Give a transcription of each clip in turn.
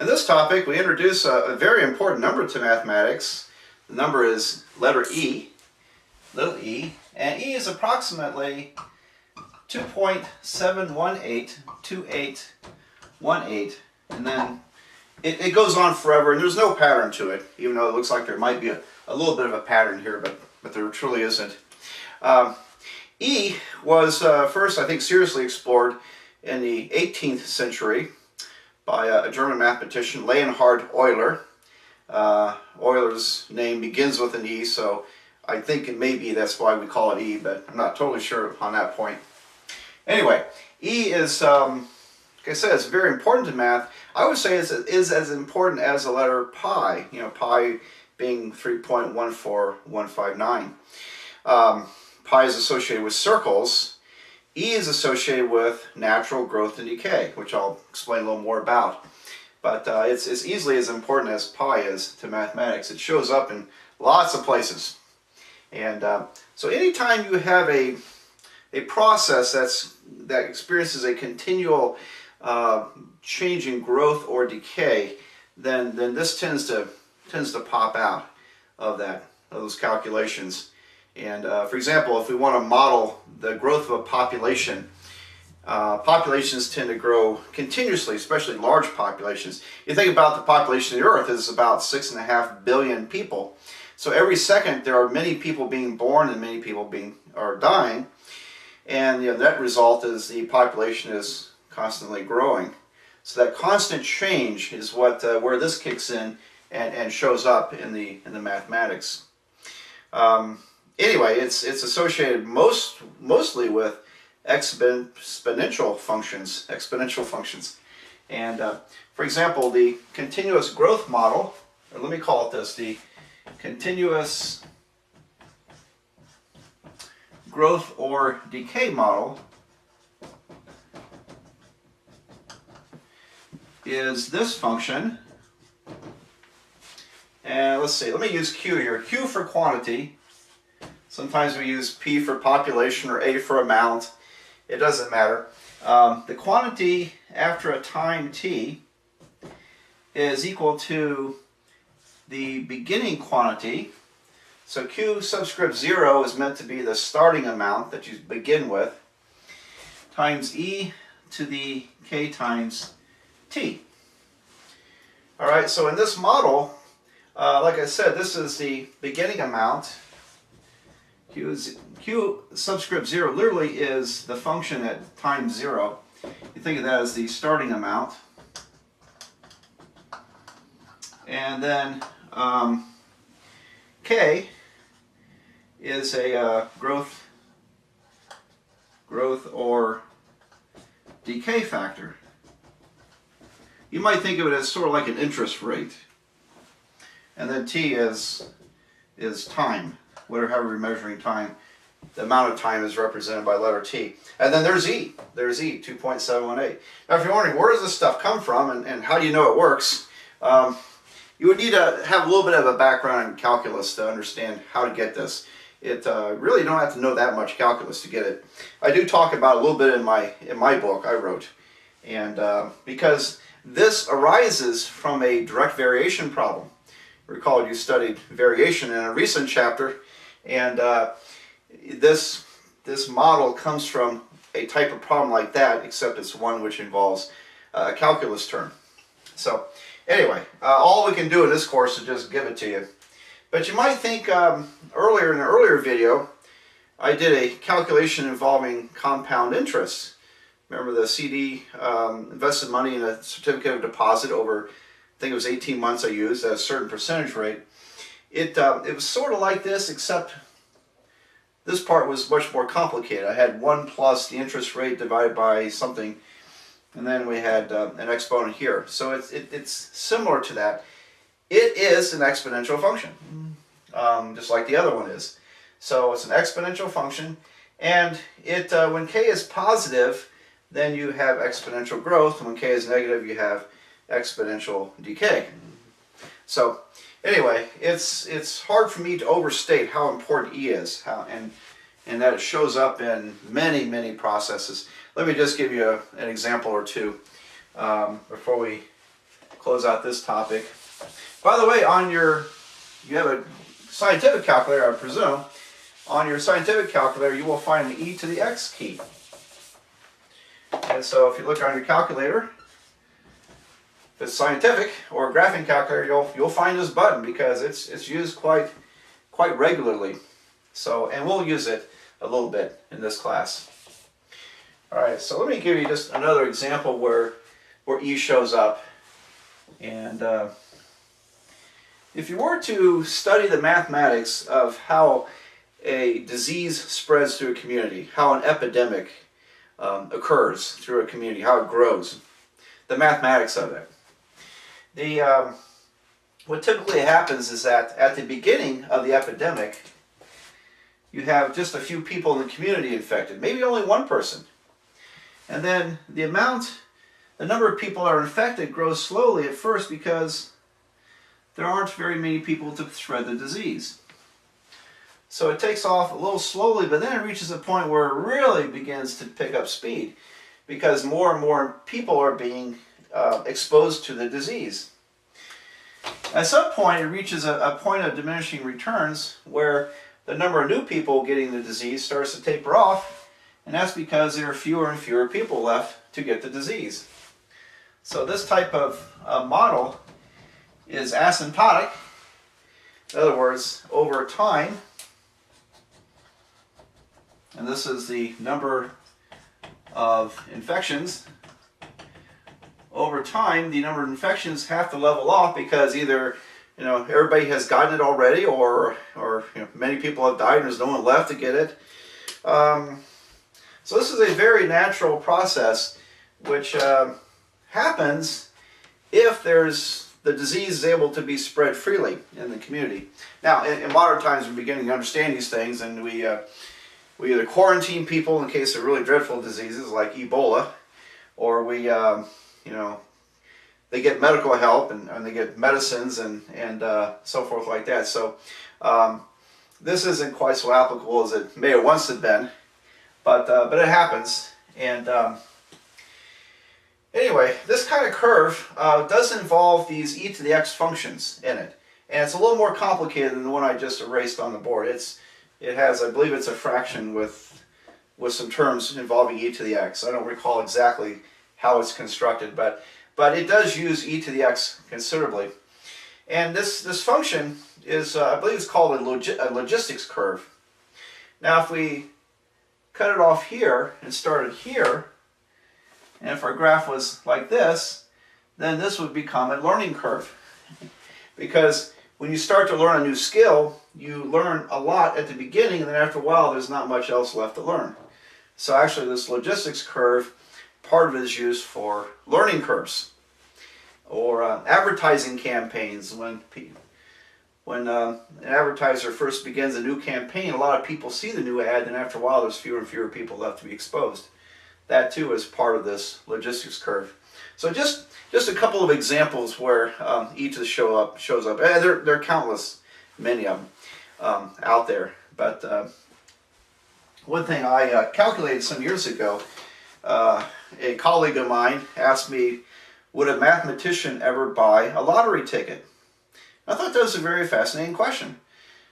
In this topic, we introduce a very important number to mathematics. The number is letter E, little e, and E is approximately 2.7182818, and then it goes on forever, and there's no pattern to it, even though it looks like there might be a little bit of a pattern here, but there truly isn't. E was first, I think, seriously explored in the 18th century by a German mathematician, Leonhard Euler. Euler's name begins with an E, so I think it may be that's why we call it E, but I'm not totally sure on that point. Anyway, E is, like I said, it's very important to math. I would say it is as important as the letter pi, pi being 3.14159. Pi is associated with circles. E is associated with natural growth and decay, which I'll explain a little more about. But it's easily as important as pi is to mathematics. It shows up in lots of places. And so anytime you have a process that experiences a continual change in growth or decay, then this tends to pop out of those calculations. And for example, if we want to model the growth of a population, populations tend to grow continuously, especially large populations. You think about the population of the Earth is about 6.5 billion people. So every second there are many people being born and many people are dying, and the net result is the population is constantly growing. So that constant change is what where this kicks in and shows up in the mathematics. Anyway, it's associated mostly with exponential functions. And for example, the continuous growth model, or let me call it this, the continuous growth or decay model is this function. And let's see, let me use Q here. Q for quantity. Sometimes we use P for population or A for amount. It doesn't matter. The quantity after a time t is equal to the beginning quantity. So Q subscript 0 is meant to be the starting amount that you begin with, times e to the k times t. All right, so in this model, like I said, this is the beginning amount. Q subscript 0 literally is the function at time 0. You think of that as the starting amount. And then K is a growth or decay factor. You might think of it as sort of like an interest rate. And then T is time. However you're measuring time, the amount of time is represented by letter T. And then there's E. There's E, 2.718. Now if you're wondering where does this stuff come from and how do you know it works, you would need to have a little bit of a background in calculus to understand how to get this. Really don't have to know that much calculus to get it. I do talk about it a little bit in my book I wrote. And because this arises from a direct variation problem. Recall you studied variation in a recent chapter, and this model comes from a type of problem like that, except it's one which involves a calculus term. So anyway, all we can do in this course is just give it to you. But you might think earlier in an earlier video, I did a calculation involving compound interest. Remember the CD invested money in a certificate of deposit over, I think it was 18 months I used at a certain percentage rate. It was sort of like this, except this part was much more complicated. I had 1 plus the interest rate divided by something, and then we had an exponent here. So it's similar to that. It is an exponential function, just like the other one is. So it's an exponential function, and when k is positive, then you have exponential growth, and when k is negative, you have exponential decay. So anyway, it's hard for me to overstate how important E is, and that it shows up in many processes. Let me just give you an example or two before we close out this topic. By the way, you have a scientific calculator, I presume. On your scientific calculator, you will find the e to the x key. And so if you look on your calculator, if it's scientific or a graphing calculator, you'll find this button because it's used quite regularly. So, and we'll use it a little bit in this class. All right, so let me give you just another example where e shows up. And if you were to study the mathematics of how a disease spreads through a community, how an epidemic occurs through a community, how it grows, the mathematics of it. What typically happens is that at the beginning of the epidemic, you have just a few people in the community infected, maybe only one person. And then the number of people that are infected grows slowly at first because there aren't very many people to spread the disease. So it takes off a little slowly, but then it reaches a point where it really begins to pick up speed because more and more people are being exposed to the disease. At some point, it reaches a point of diminishing returns where the number of new people getting the disease starts to taper off, and that's because there are fewer and fewer people left to get the disease. So this type of model is asymptotic. In other words, over time, and this is the number of infections. Over time, the number of infections have to level off because either everybody has gotten it already, or many people have died and there's no one left to get it. So this is a very natural process which happens if the disease is able to be spread freely in the community. Now, in modern times, we're beginning to understand these things, and we either quarantine people in case of really dreadful diseases like Ebola, or they get medical help and they get medicines and so forth like that. So this isn't quite so applicable as it may have once have been, but it happens. And anyway, this kind of curve does involve these e to the x functions in it, and it's a little more complicated than the one I just erased on the board. It has, I believe, it's a fraction with some terms involving e to the x. I don't recall exactly how it's constructed, but it does use e to the x considerably. And this function is, I believe it's called a logistics curve. Now if we cut it off here and started here, and if our graph was like this, then this would become a learning curve. Because when you start to learn a new skill, you learn a lot at the beginning, and then after a while there's not much else left to learn. So actually this logistics curve, part of it is used for learning curves, or advertising campaigns. When an advertiser first begins a new campaign, a lot of people see the new ad, and after a while there's fewer and fewer people left to be exposed. That too is part of this logistics curve. So just a couple of examples where e to shows up. And there are countless, many of them out there. But one thing I calculated some years ago, a colleague of mine asked me, would a mathematician ever buy a lottery ticket? I thought that was a very fascinating question,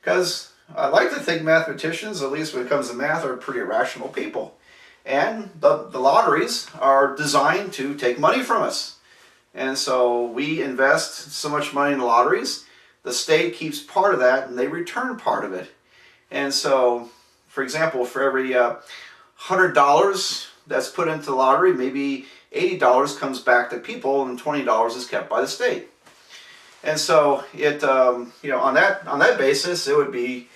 because I like to think mathematicians, at least when it comes to math, are pretty rational people. And the lotteries are designed to take money from us. And so we invest so much money in the lotteries, the state keeps part of that and they return part of it. And so, for example, for every $100 that's put into the lottery, maybe $80 comes back to people and $20 is kept by the state. And so it, on that basis, it would be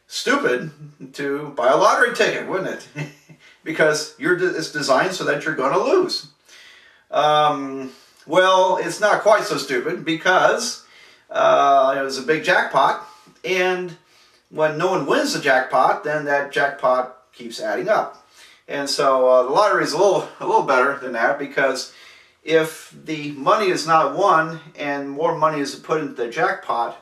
stupid to buy a lottery ticket, wouldn't it? Because it's designed so that you're going to lose. Well, it's not quite so stupid, because it was a big jackpot, and when no one wins the jackpot, then that jackpot keeps adding up. And so the lottery is a little better than that, because if the money is not won and more money is put into the jackpot,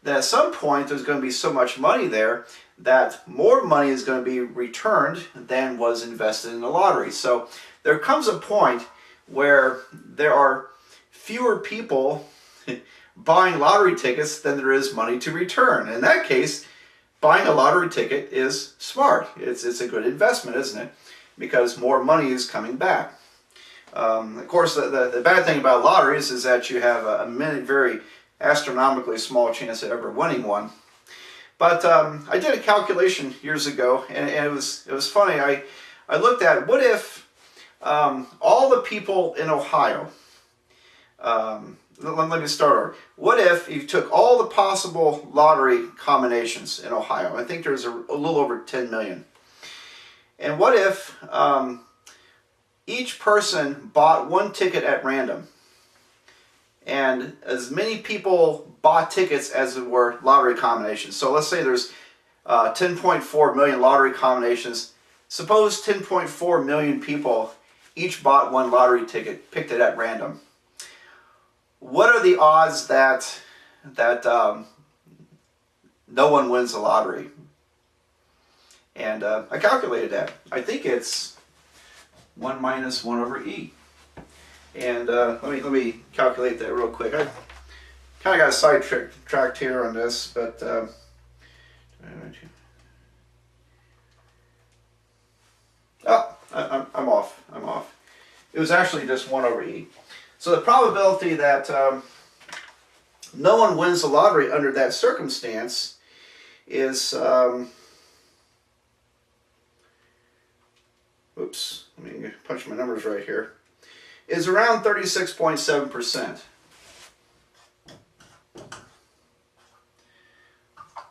then at some point there's going to be so much money there that more money is going to be returned than was invested in the lottery. So there comes a point where there are fewer people buying lottery tickets than there is money to return. In that case, buying a lottery ticket is smart. It's a good investment, isn't it? Because more money is coming back. Of course, the bad thing about lotteries is that you have a very astronomically small chance of ever winning one. But I did a calculation years ago, and it was funny. I looked at, what if all the people in Ohio, let me start over. What if you took all the possible lottery combinations in Ohio? I think there's a little over 10 million. And what if each person bought one ticket at random, and as many people bought tickets as there were lottery combinations? So let's say there's 10.4 million lottery combinations. Suppose 10.4 million people each bought one lottery ticket, picked it at random. What are the odds that no one wins the lottery? And I calculated that. I think it's 1 minus 1 over e. And let me calculate that real quick. I kind of got sidetracked here on this, but I'm off. It was actually just 1 over e. So the probability that no one wins the lottery under that circumstance is, oops, let me punch my numbers right here, is around 36.7%.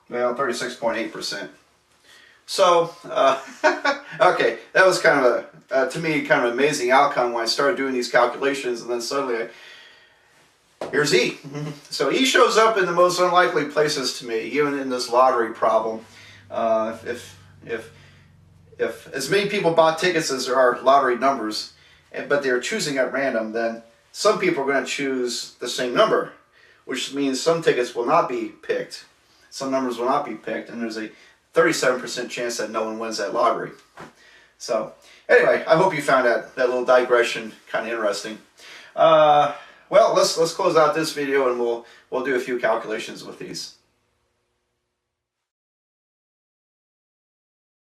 Well, 36.8%. So, okay, that was kind of to me, kind of amazing outcome when I started doing these calculations, and then suddenly, here's E. So E shows up in the most unlikely places to me, even in this lottery problem. If as many people bought tickets as there are lottery numbers, but they're choosing at random, then some people are going to choose the same number, which means some tickets will not be picked, some numbers will not be picked, and there's a 37% chance that no one wins that lottery. So anyway, I hope you found that little digression kind of interesting. Well, let's close out this video, and we'll do a few calculations with these.